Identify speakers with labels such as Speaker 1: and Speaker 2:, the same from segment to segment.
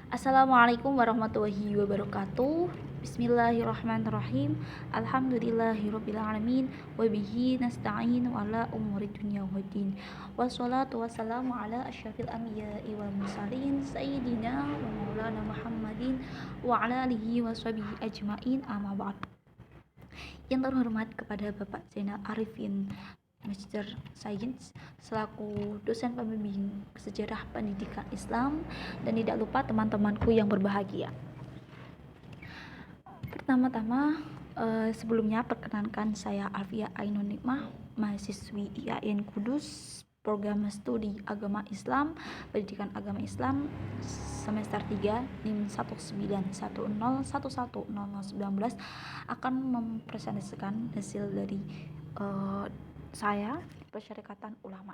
Speaker 1: Assalamualaikum warahmatullahi wabarakatuh. Bismillahirrahmanirrahim. Alhamdulillahirrabbilalamin. Wabihi nasta'in ala umuri dunya waddin. Wassalatu wassalamu ala asyrafil anbiya'i wal mursalin sayyidina wa maulana Muhammadin wa ala alihi wa sahbihi ajmain, amma ba'd. Yang terhormat kepada Bapak Zainal Arifin, Magister Sains, selaku dosen pembimbing sejarah pendidikan Islam, dan tidak lupa teman-temanku yang berbahagia. Pertama-tama, sebelumnya perkenankan saya Alfia Ainun Nikmah, mahasiswi IAIN Kudus, program studi agama Islam, pendidikan agama Islam semester 3 NIM 19101100019 akan mempresentasikan hasil dari saya Persyarikatan Ulama.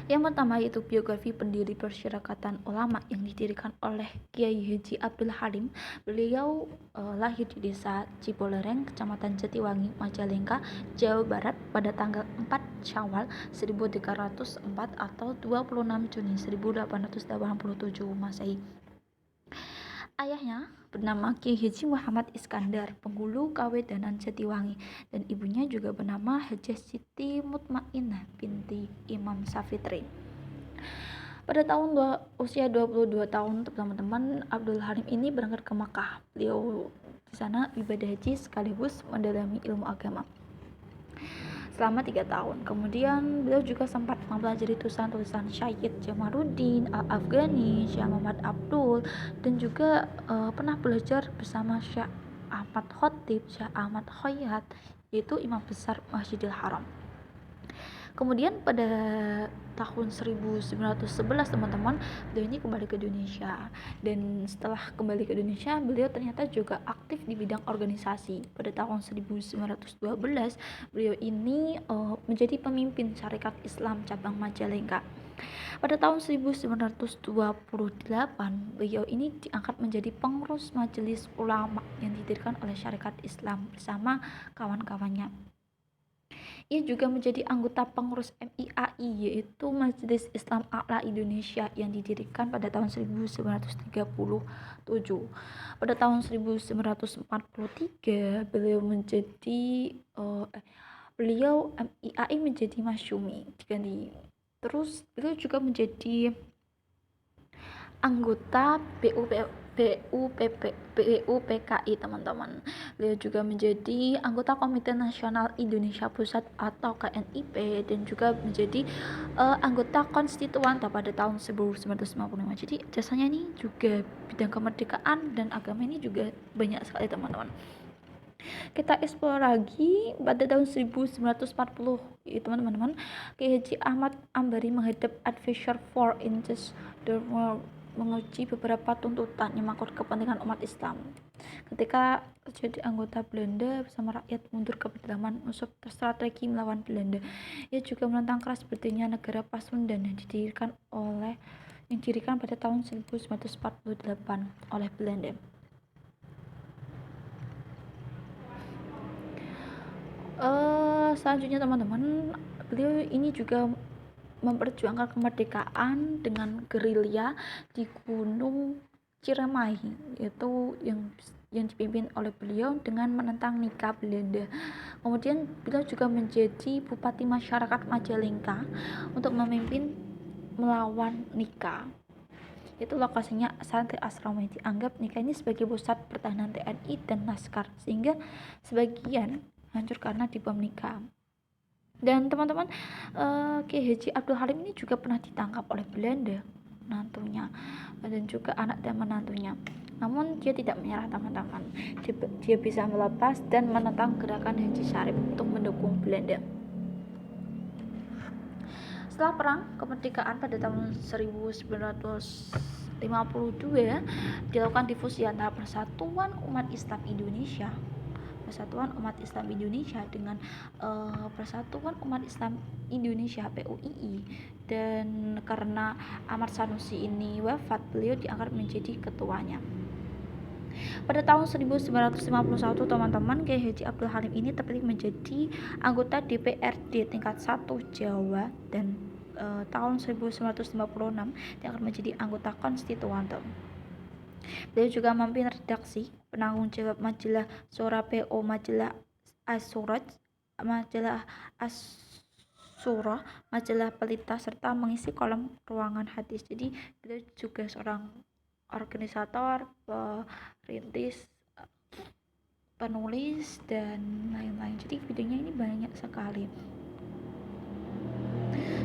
Speaker 1: Yang pertama yaitu biografi pendiri Persyarikatan Ulama yang didirikan oleh Kiai Haji Abdul Halim. Beliau lahir di desa Cibolereng, Kecamatan Jatiwangi, Majalengka, Jawa Barat pada tanggal 4 Syawal 1304 atau 26 Juni 1887 Masehi. Ayahnya bernama Kiai Haji Muhammad Iskandar, penghulu Kawedanan Jatiwangi, dan ibunya juga bernama Hajah Siti Mutmainnah binti Imam Safitri. Pada tahun usia 22 tahun, teman-teman, Abdul Halim ini berangkat ke Makkah. Beliau di sana ibadah haji sekaligus mendalami ilmu agama selama 3 tahun. Kemudian beliau juga sempat mempelajari tulisan-tulisan Syekh Jamaluddin Al-Afghani, Syekh Muhammad Abdul, dan juga pernah belajar bersama Syekh Ahmad Khotib, Syekh Ahmad Khoyat, yaitu imam besar Masjidil Haram. Kemudian pada tahun 1911 teman-teman, beliau ini kembali ke Indonesia, dan setelah kembali ke Indonesia beliau ternyata juga aktif di bidang organisasi. Pada tahun 1912 beliau ini menjadi pemimpin Syarikat Islam cabang Majalengka. Pada tahun 1928 beliau ini diangkat menjadi pengurus Majelis Ulama yang didirikan oleh Syarikat Islam bersama kawan-kawannya. Ia juga menjadi anggota pengurus MIAI, yaitu Majelis Islam A'la Indonesia, yang didirikan pada tahun 1937. Pada tahun 1943 beliau MIAI menjadi masyumi diganti. Terus beliau juga menjadi anggota BUPKI teman-teman. Beliau juga menjadi anggota Komite Nasional Indonesia Pusat atau KNIP, dan juga menjadi anggota konstituan pada tahun 1955. Jadi jasanya ini juga bidang kemerdekaan dan agama ini juga banyak sekali teman-teman. Kita eksplor lagi pada tahun 1940 teman-teman, Kiai Haji Ahmad Ambari menghadap Advisor for Injustice the World menguji beberapa tuntutan yang menyangkut kepentingan umat Islam. Ketika jadi anggota Belanda bersama rakyat mundur ke pedalaman musuh strategi melawan Belanda, ia juga menentang keras berdirinya negara Pasundan yang didirikan pada tahun 1948 oleh Belanda. Selanjutnya teman-teman, beliau ini juga memperjuangkan kemerdekaan dengan gerilya di Gunung Ciremai, yaitu yang dipimpin oleh beliau dengan menentang nikah Belanda. Kemudian beliau juga menjadi Bupati Masyarakat Majalengka untuk memimpin melawan nikah. Itu lokasinya Santri Asrama. Dianggap nikah ini sebagai pusat pertahanan TNI dan Laskar, sehingga sebagian hancur karena dibom nikah. Dan teman-teman, Kiai Haji Abdul Halim ini juga pernah ditangkap oleh Belanda, menantunya dan juga anak dan menantunya. Namun dia tidak menyerah teman-teman. Dia bisa melepas dan menentang gerakan Haji Syarif untuk mendukung Belanda. Setelah perang kemerdekaan pada tahun 1952 dilakukan difusi antara Persatuan Umat Islam Indonesia dengan Persatuan Umat Islam Indonesia PUII, dan karena Ahmad Sanusi ini wafat, beliau diangkat menjadi ketuanya. Pada tahun 1951 teman-teman, Kiai Haji Abdul Halim ini terpilih menjadi anggota DPRD tingkat 1 Jawa dan tahun 1956 dia akan menjadi anggota konstituan. Beliau juga memimpin redaksi, penanggung jawab majalah Sora PO, majalah Asuraj, majalah Asura, majalah Pelita, serta mengisi kolom ruangan hadis. Jadi beliau juga seorang organisator, perintis, penulis, dan lain-lain. Jadi videonya ini banyak sekali.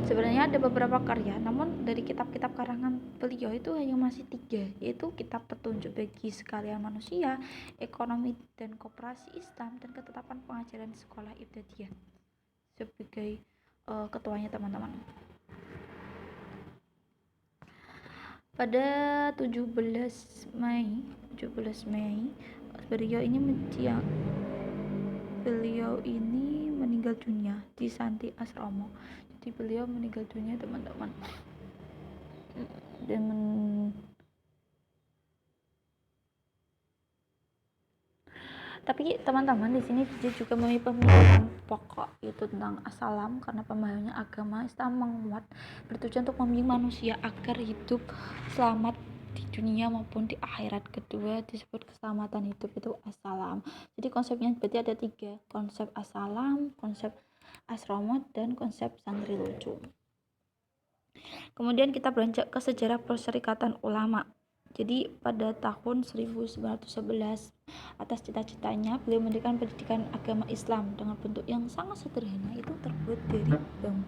Speaker 1: Sebenarnya ada beberapa karya, namun dari kitab-kitab karangan beliau itu hanya masih 3, yaitu Kitab Petunjuk Bagi Sekalian Manusia, Ekonomi dan Koperasi Islam, dan Ketetapan Pengajaran di Sekolah Ibtidaiyah sebagai ketuanya teman-teman. Pada 17 Mei beliau ini meninggal dunia di Santi Asrama. Jadi beliau meninggal dunia teman-teman. Tapi teman-teman di sini dia juga memiliki pemikiran pokok yaitu tentang assalam, karena pemahamannya agama Islam menguat bertujuan untuk membimbing manusia agar hidup selamat di dunia maupun di akhirat. Kedua disebut keselamatan hidup, itu assalam. Jadi konsepnya berarti ada 3, konsep assalam, konsep asrama, dan konsep santri lucu. Kemudian kita beranjak ke sejarah Perserikatan Ulama. Jadi pada tahun 1911 atas cita-citanya beliau mendirikan pendidikan agama Islam dengan bentuk yang sangat sederhana, itu terbuat dari bambu.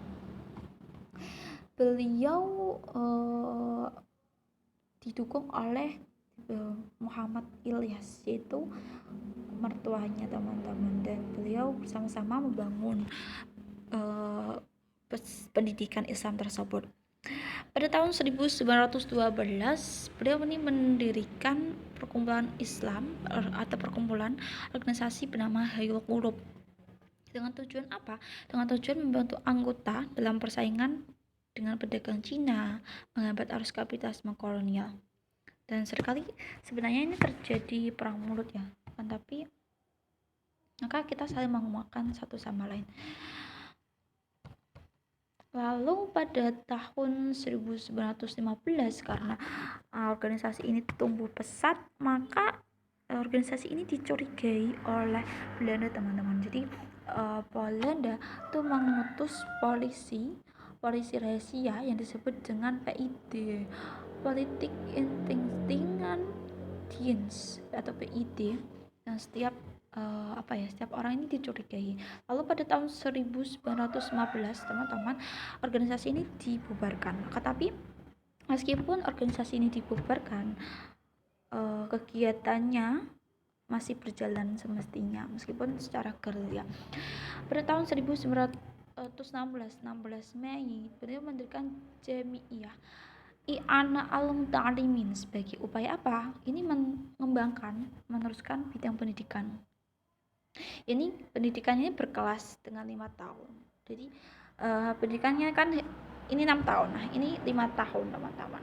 Speaker 1: Beliau didukung oleh Muhammad Ilyas, yaitu mertuanya teman-teman, dan beliau bersama-sama membangun pendidikan Islam tersebut. Pada tahun 1912 beliau ini mendirikan perkumpulan Islam atau perkumpulan organisasi bernama Hayul Qulub. Dengan tujuan apa? Dengan tujuan membantu anggota dalam persaingan dengan pedagang Cina, menghambat arus kapitalisme kolonial. Dan seringkali sebenarnya ini terjadi perang mulut ya, tapi maka kita saling menguatkan satu sama lain. Lalu pada tahun 1915 karena organisasi ini tumbuh pesat, maka organisasi ini dicurigai oleh Belanda teman-teman. Jadi Belanda itu mengutus polisi rahasia yang disebut dengan PID, Politik Intelligence Dienst atau PID, dan setiap orang ini dicurigai. Lalu pada tahun 1915 teman-teman, organisasi ini dibubarkan. Tetapi meskipun organisasi ini dibubarkan, kegiatannya masih berjalan semestinya meskipun secara gerilya. Pada tahun 1916 Mei beliau mendirikan Jami'iyah I'ana al-Muta'alimin sebagai upaya apa? Ini meneruskan bidang pendidikan. Ini pendidikannya berkelas dengan 5 tahun. Jadi pendidikannya kan ini 6 tahun. Nah, ini 5 tahun, teman-teman.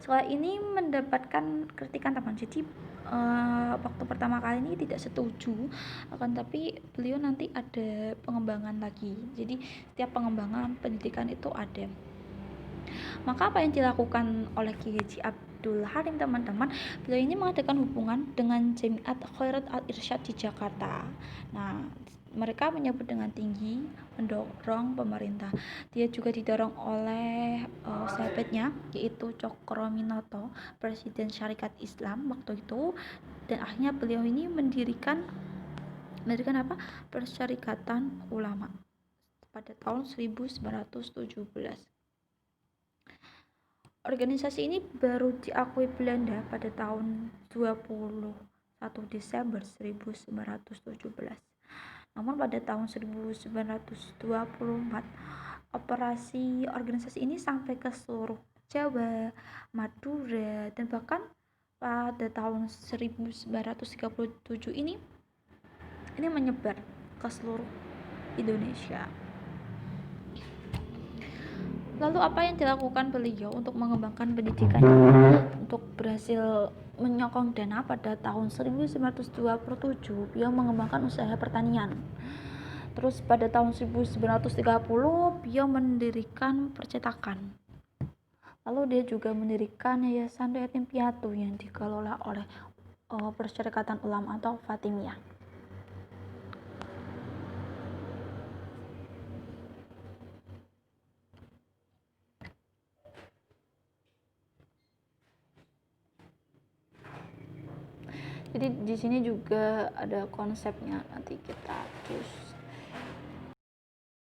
Speaker 1: Sekolah ini mendapatkan kritikan, teman. Jadi waktu pertama kali ini tidak setuju, akan tapi beliau nanti ada pengembangan lagi. Jadi setiap pengembangan pendidikan itu ada. Maka apa yang dilakukan oleh Kiai Haji Abdul Halim teman-teman, beliau ini mengadakan hubungan dengan Jamiat Khairat Al-Irsyad di Jakarta. Nah, mereka menyebut dengan tinggi mendorong pemerintah. Dia juga didorong oleh sahabatnya yaitu Cokroaminoto, Presiden Syarikat Islam waktu itu, dan akhirnya beliau ini mendirikan apa? Persyarikatan Ulama pada tahun 1917. Organisasi ini baru diakui Belanda pada tahun 21 Desember 1917. Namun pada tahun 1924 operasi organisasi ini sampai ke seluruh Jawa, Madura, dan bahkan pada tahun 1937 ini menyebar ke seluruh Indonesia. Lalu apa yang dilakukan beliau untuk mengembangkan pendidikan untuk berhasil menyokong dana pada tahun 1927, beliau mengembangkan usaha pertanian. Terus pada tahun 1930 beliau mendirikan percetakan. Lalu dia juga mendirikan Yayasan Yatim Piatu yang dikelola oleh Perserikatan Ulama atau Fatimiyah. Jadi di sini juga ada konsepnya, nanti kita terus